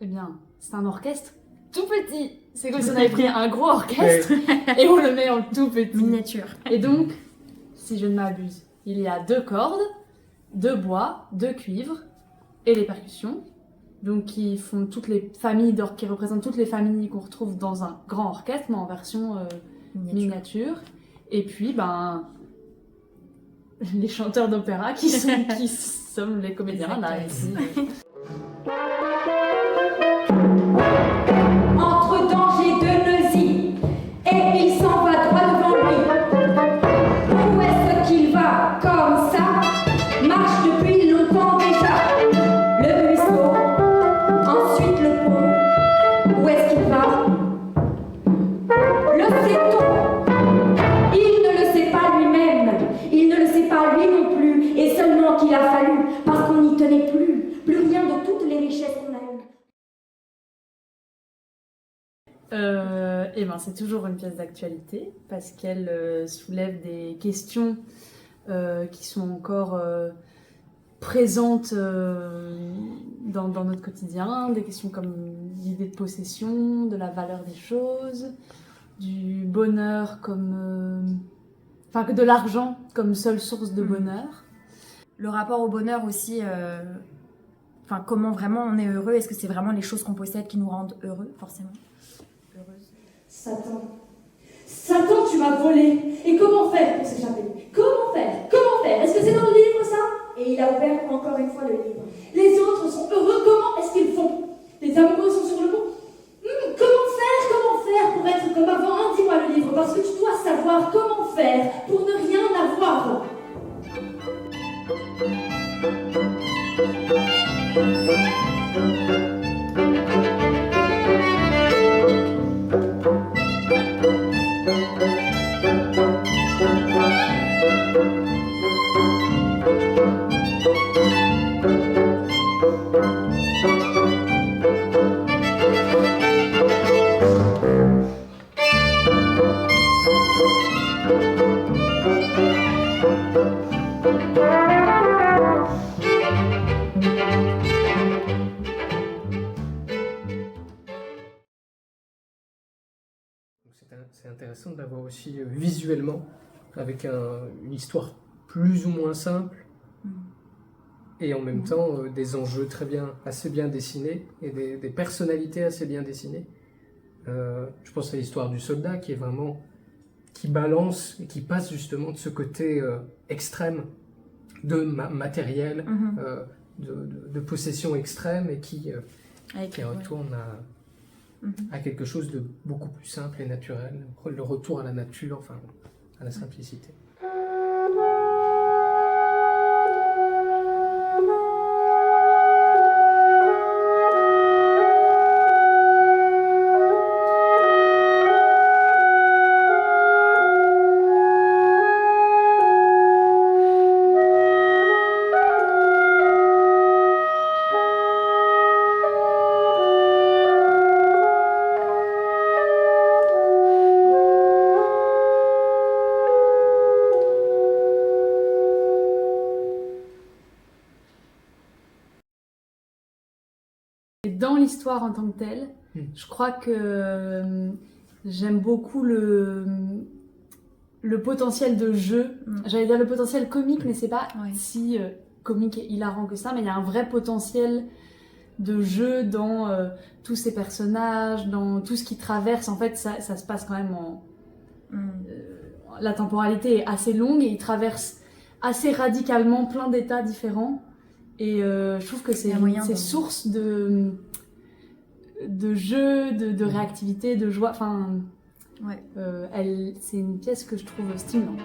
Eh bien, c'est un orchestre tout petit. C'est comme si on avait pris un gros orchestre et on le met en tout petit. Miniature. Et donc, si je ne m'abuse, il y a 2 cordes, 2 bois, 2 cuivres et les percussions. Donc qui font toutes les familles qui représentent toutes les familles qu'on retrouve dans un grand orchestre, mais en version miniature. Et puis, les chanteurs d'opéra qui sont les comédiens là ici. Entre danger de Neuilly et il s'en va droit devant lui. Où est-ce qu'il va comme ça? Marche depuis longtemps déjà. Le ruisseau, ensuite le pont. Où est-ce qu'il va? Le sait-on? Il ne le sait pas lui-même. Il ne le sait pas lui non plus. Et seulement qu'il a fallu, parce qu'on n'y tenait plus rien de toutes les richesses qu'on a eues. Et c'est toujours une pièce d'actualité parce qu'elle soulève des questions qui sont encore présentes dans notre quotidien, des questions comme l'idée de possession, de la valeur des choses, du bonheur comme... que de l'argent comme seule source de bonheur. Le rapport au bonheur aussi, comment vraiment on est heureux, est-ce que c'est vraiment les choses qu'on possède qui nous rendent heureux, forcément? Heureuse. Satan, tu m'as volé. Et comment faire pour s'échapper? Comment faire? Est-ce que c'est dans le livre ça? Et il a ouvert encore une fois le livre. Les autres sont heureux, comment est-ce qu'ils font? Les amoureux sont sur le pont. Comment faire pour être comme avant? Dis-moi le livre, parce que tu dois savoir comment faire pour ne rien avoir. C'est intéressant de l'avoir aussi visuellement, avec une histoire plus ou moins simple, et en même temps des enjeux assez bien dessinés, et des personnalités assez bien dessinées. Je pense à l'histoire du soldat qui balance et qui passe justement de ce côté extrême de matériel, de possession extrême, et qui retourne à quelque chose de beaucoup plus simple et naturel, le retour à la nature, à la simplicité. Dans l'histoire en tant que telle, je crois que j'aime beaucoup le potentiel de jeu. J'allais dire le potentiel comique, mais c'est pas si comique et hilarant que ça, mais il y a un vrai potentiel de jeu dans tous ces personnages, dans tout ce qui traverse. En fait, ça se passe quand même la temporalité est assez longue et il traverse assez radicalement plein d'états différents. Et je trouve que c'est source de jeu, de réactivité, de joie. C'est une pièce que je trouve stimulante.